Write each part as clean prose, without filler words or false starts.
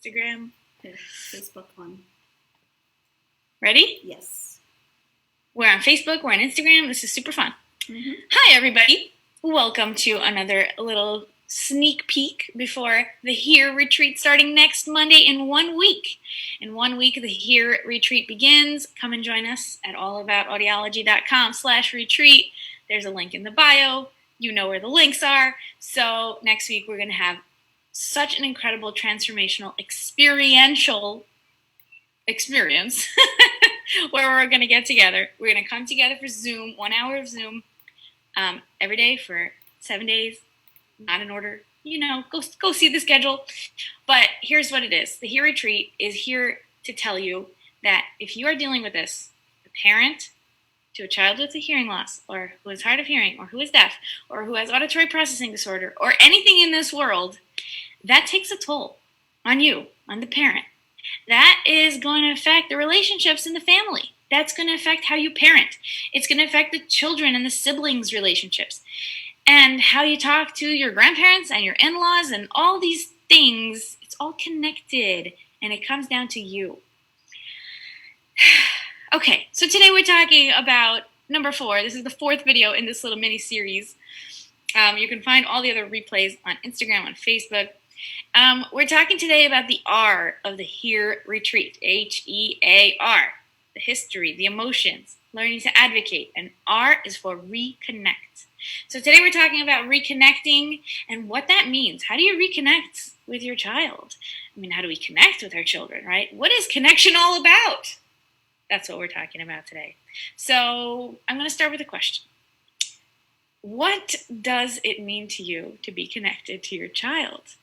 Instagram. Okay, Facebook on. Ready? Yes. We're on Facebook, we're on Instagram. This is super fun. Mm-hmm. Hi, everybody. Welcome to another little sneak peek before the H.E.A.R retreat starting next Monday in 1 week. In 1 week, the H.E.A.R retreat begins. Come and join us at allaboutaudiology.com/retreat. There's a link in the bio. You know where the links are. So next week, we're going to have such an incredible transformational experiential experience where we're going to get together. We're going to come together for Zoom, 1 hour of Zoom, every day for 7 days, not in order. You know, go see the schedule. But here's what it is. The H.E.A.R retreat is here to tell you that if you are dealing with this, a parent to a child with a hearing loss, or who is hard of hearing, or who is deaf, or who has auditory processing disorder, or anything in this world, that takes a toll on you, on the parent. That is going to affect the relationships in the family. That's going to affect how you parent. It's going to affect the children and the siblings' relationships. And how you talk to your grandparents and your in-laws and all these things. It's all connected, and it comes down to you. Okay, so today we're talking about number 4. This is the 4th video in this little mini-series. You can find all the other replays on Instagram, on Facebook. We're talking today about the R of the H.E.A.R retreat, H-E-A.R, the history, the emotions, learning to advocate, and R is for reconnect. So today we're talking about reconnecting and what that means. How do you reconnect with your child? I mean, how do we connect with our children, right? What is connection all about? That's what we're talking about today. So I'm going to start with a question. What does it mean to you to be connected to your child?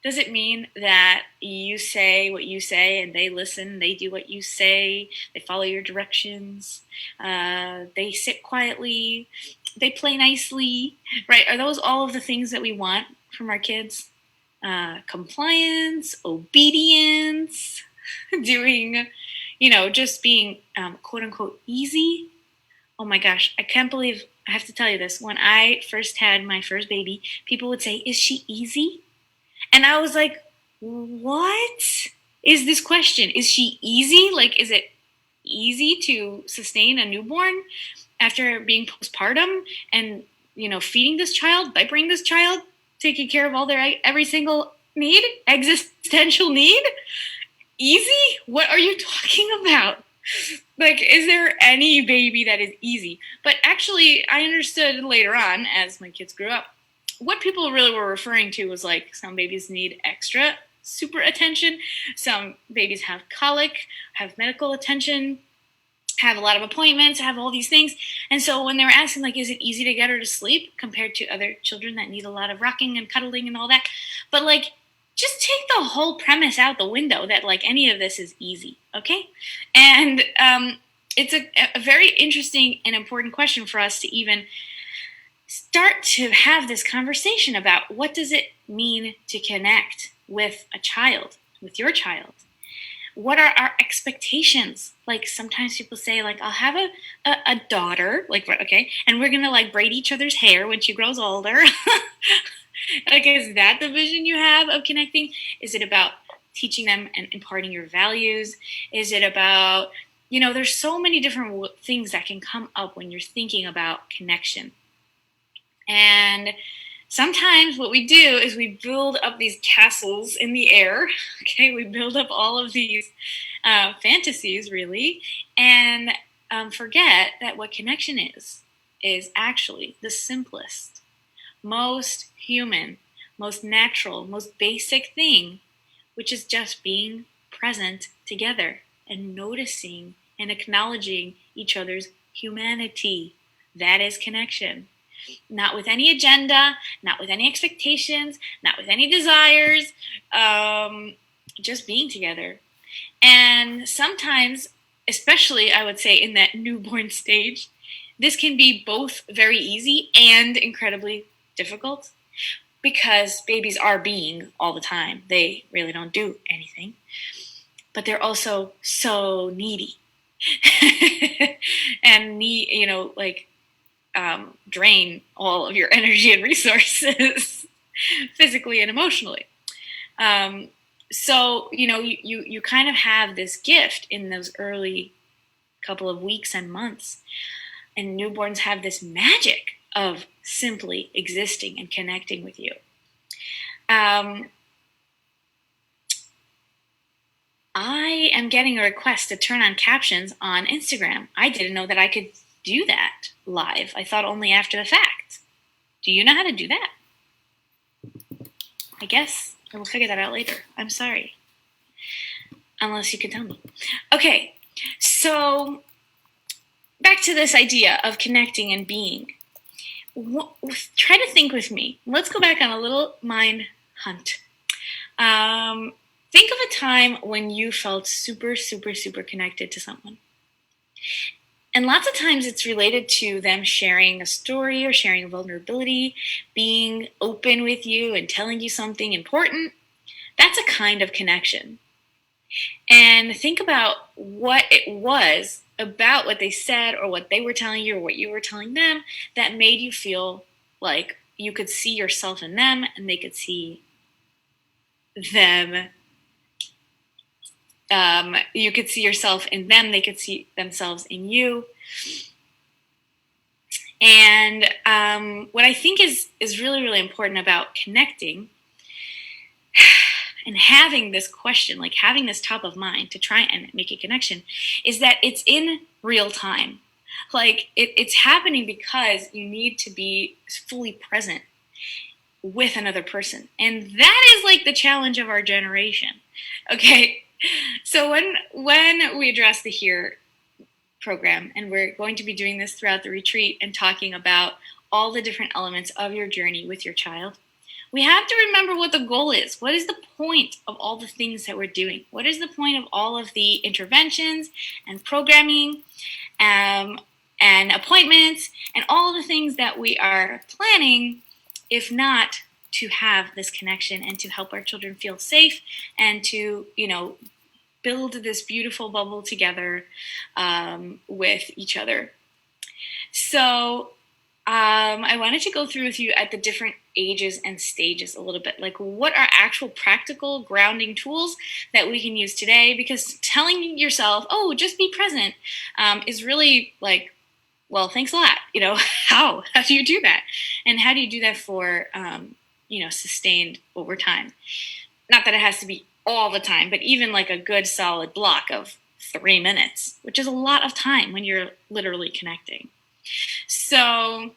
Does it mean that you say what you say and they listen, they do what you say, they follow your directions, they sit quietly, they play nicely, right? Are those all of the things that we want from our kids? Compliance, obedience, doing, just being quote unquote easy. Oh my gosh, I can't believe I have to tell you this. When I first had my first baby, people would say, "Is she easy?" And I was like, what is this question? Is she easy? Like, is it easy to sustain a newborn after being postpartum and, feeding this child, diapering this child, taking care of all their every single need, existential need? Easy? What are you talking about? Like, is there any baby that is easy? But actually, I understood later on as my kids grew up, what people really were referring to was like some babies need extra super attention. Some babies have colic, have medical attention, have a lot of appointments, have all these things. And so when they were asking, like, is it easy to get her to sleep compared to other children that need a lot of rocking and cuddling and all that? But like, just take the whole premise out the window that like any of this is easy, okay? And it's a very interesting and important question for us to even start to have this conversation about what does it mean to connect with a child, with your child? What are our expectations? Like sometimes people say like, I'll have a daughter, like, okay, and we're gonna like braid each other's hair when she grows older. Like, is that the vision you have of connecting? Is it about teaching them and imparting your values? Is it about, there's so many different things that can come up when you're thinking about connection. And sometimes what we do is we build up these castles in the air. Okay, we build up all of these fantasies, really, and forget that what connection is actually the simplest, most human, most natural, most basic thing, which is just being present together and noticing and acknowledging each other's humanity. That is connection. Not with any agenda, not with any expectations, not with any desires, just being together. And sometimes, especially I would say in that newborn stage, this can be both very easy and incredibly difficult because babies are being all the time. They really don't do anything, but they're also so needy and need, drain all of your energy and resources physically and emotionally. So, you kind of have this gift in those early couple of weeks and months. And newborns have this magic of simply existing and connecting with you. I am getting a request to turn on captions on Instagram. I didn't know that I could do that live. I thought only after the fact. Do you know how to do that? I guess I will figure that out later. I'm sorry. Unless you can tell me. Okay, so back to this idea of connecting and being. Try to think with me. Let's go back on a little mind hunt. Think of a time when you felt super, super, super connected to someone. And lots of times it's related to them sharing a story or sharing a vulnerability, being open with you and telling you something important. That's a kind of connection. And think about what it was about what they said or what they were telling you or what you were telling them that made you feel like you could see yourself in them and they could see them. You could see yourself in them, they could see themselves in you. And what I think is really, really important about connecting and having this question, like having this top of mind to try and make a connection, is that it's in real time. Like it's happening because you need to be fully present with another person. And that is like the challenge of our generation. Okay. So when we address the H.E.A.R program, and we're going to be doing this throughout the retreat and talking about all the different elements of your journey with your child, we have to remember what the goal is. What is the point of all the things that we're doing? What is the point of all of the interventions and programming and appointments and all the things that we are planning, if not to have this connection and to help our children feel safe and to, build this beautiful bubble together with each other. So I wanted to go through with you at the different ages and stages a little bit, like what are actual practical grounding tools that we can use today, because telling yourself, oh, just be present is really like, well, thanks a lot. How do you do that? And how do you do that for, sustained over time? Not that it has to be all the time, but even like a good solid block of 3 minutes, which is a lot of time when you're literally connecting. So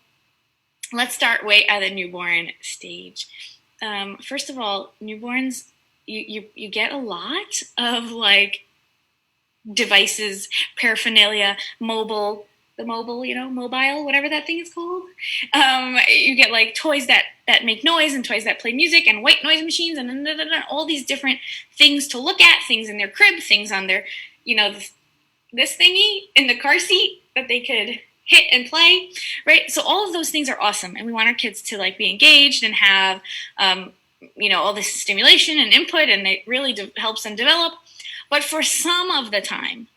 let's start way at the newborn stage. First of all, newborns, you get a lot of like devices, paraphernalia, mobile, whatever that thing is called. You get like toys that make noise and toys that play music and white noise machines and all these different things to look at, things in their crib, things on their, this thingy in the car seat that they could hit and play, right? So all of those things are awesome. And we want our kids to like be engaged and have, all this stimulation and input, and it really helps them develop. But for some of the time,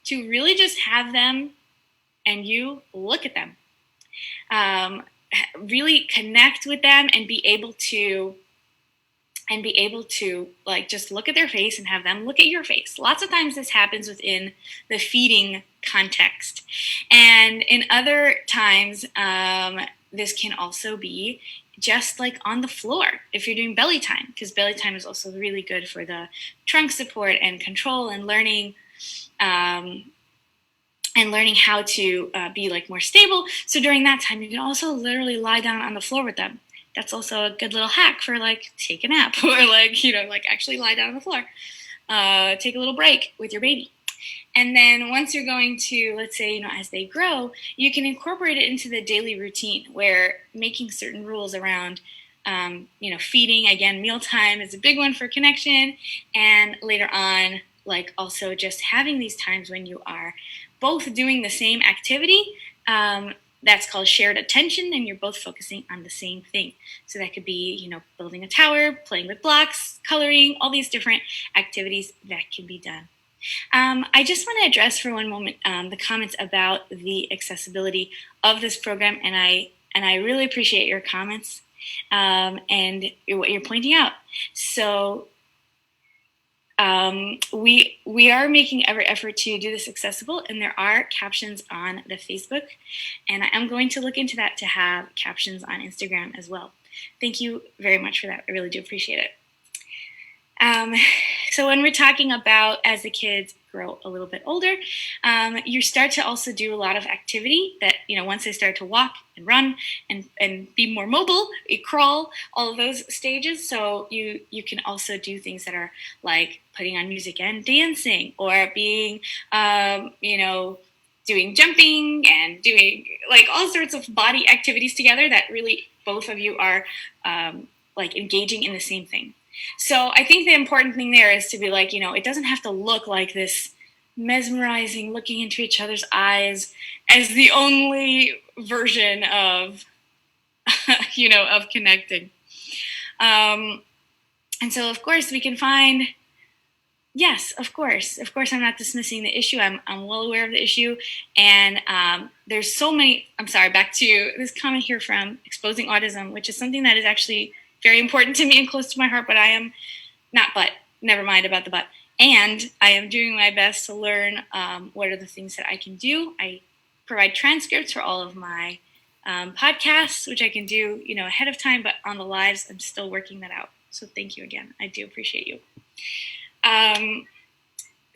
to really just have them and you look at them, really connect with them and be able to like just look at their face and have them look at your face. Lots of times this happens within the feeding context. And in other times, this can also be just like on the floor if you're doing belly time, because belly time is also really good for the trunk support and control and learning how to be like more stable. So during that time, you can also literally lie down on the floor with them. That's also a good little hack for like take a nap or like, like actually lie down on the floor. Take a little break with your baby. And then once you're going to, let's say, as they grow, you can incorporate it into the daily routine where making certain rules around, feeding, again, mealtime is a big one for connection. And later on, like also just having these times when you are both doing the same activity, that's called shared attention, and you're both focusing on the same thing. So that could be, building a tower, playing with blocks, coloring, all these different activities that can be done. I just want to address for one moment the comments about the accessibility of this program, and I really appreciate your comments. and what you're pointing out. So we are making every effort to do this accessible, and there are captions on the Facebook, and I am going to look into that to have captions on Instagram as well. Thank you very much for that. I really do appreciate it. So when we're talking about as the kids grow a little bit older, you start to also do a lot of activity that, once they start to walk and run and be more mobile, crawl, all of those stages. So you can also do things that are like putting on music and dancing, or being, doing jumping and doing like all sorts of body activities together that really both of you are like engaging in the same thing. So I think the important thing there is to be like, it doesn't have to look like this mesmerizing looking into each other's eyes as the only version of, of connecting. And so, of course, we can find, yes, of course, I'm not dismissing the issue. I'm well aware of the issue. And there's so many, back to this comment here from Exposing Autism, which is something that is actually very important to me and close to my heart, but I am never mind about the but. And I am doing my best to learn what are the things that I can do. I provide transcripts for all of my podcasts, which I can do, ahead of time, but on the lives, I'm still working that out. So thank you again. I do appreciate you.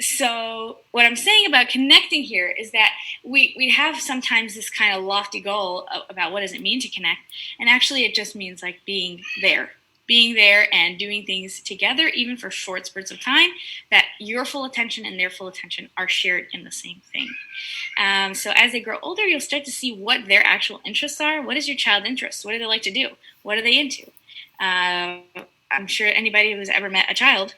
So what I'm saying about connecting here is that we have sometimes this kind of lofty goal about what does it mean to connect, and actually it just means like being there and doing things together, even for short spurts of time, that your full attention and their full attention are shared in the same thing. So as they grow older, you'll start to see what their actual interests are. What is your child's interest? What do they like to do? What are they into? I'm sure anybody who's ever met a child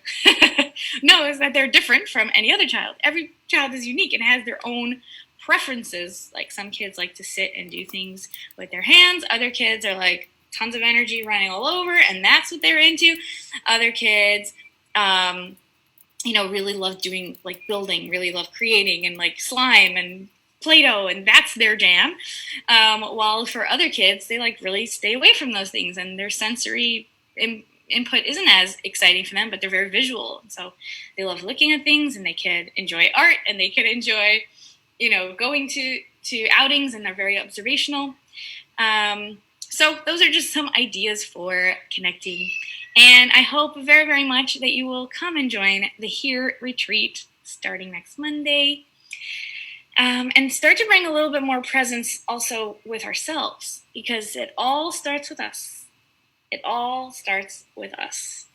knows that they're different from any other child. Every child is unique and has their own preferences. Like some kids like to sit and do things with their hands. Other kids are like tons of energy running all over, and that's what they're into. Other kids, really love doing like building, really love creating and like slime and Play-Doh, and that's their jam. While for other kids, they like really stay away from those things, and their sensory input isn't as exciting for them, but they're very visual. So they love looking at things, and they could enjoy art, and they could enjoy, going to outings, and they're very observational. So those are just some ideas for connecting. And I hope very, very much that you will come and join the H.E.A.R retreat starting next Monday. And start to bring a little bit more presence also with ourselves, because it all starts with us. It all starts with us.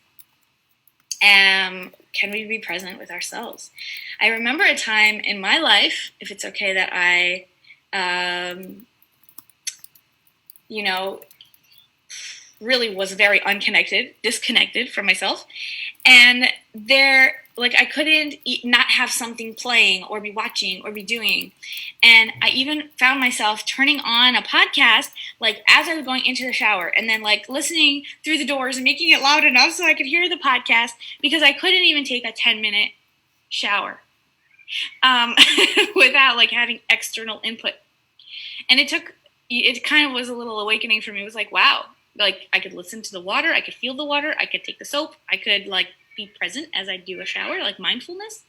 Can we be present with ourselves? I remember a time in my life, if it's okay that I, really was very disconnected from myself. And I couldn't not have something playing or be watching or be doing. And I even found myself turning on a podcast, like as I was going into the shower, and then like listening through the doors and making it loud enough so I could hear the podcast, because I couldn't even take a 10-minute shower without like having external input. And it kind of was a little awakening for me. It was like, wow, like I could listen to the water, I could feel the water, I could take the soap, I could like be present as I do a shower, like mindfulness,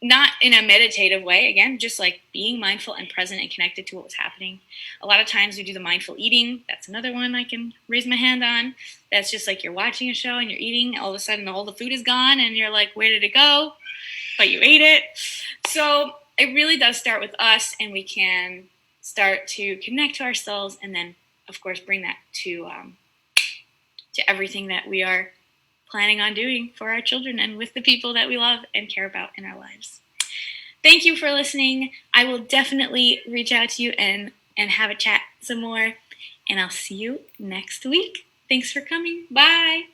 not in a meditative way, again, just like being mindful and present and connected to what was happening. A lot of times we do the mindful eating. That's another one I can raise my hand on. That's just like you're watching a show and you're eating, all of a sudden all the food is gone and you're like, where did it go? But you ate it. So it really does start with us, and we can start to connect to ourselves, and then of course bring that to everything that we are planning on doing for our children and with the people that we love and care about in our lives. Thank you for listening. I will definitely reach out to you and have a chat some more, and I'll see you next week. Thanks for coming. Bye.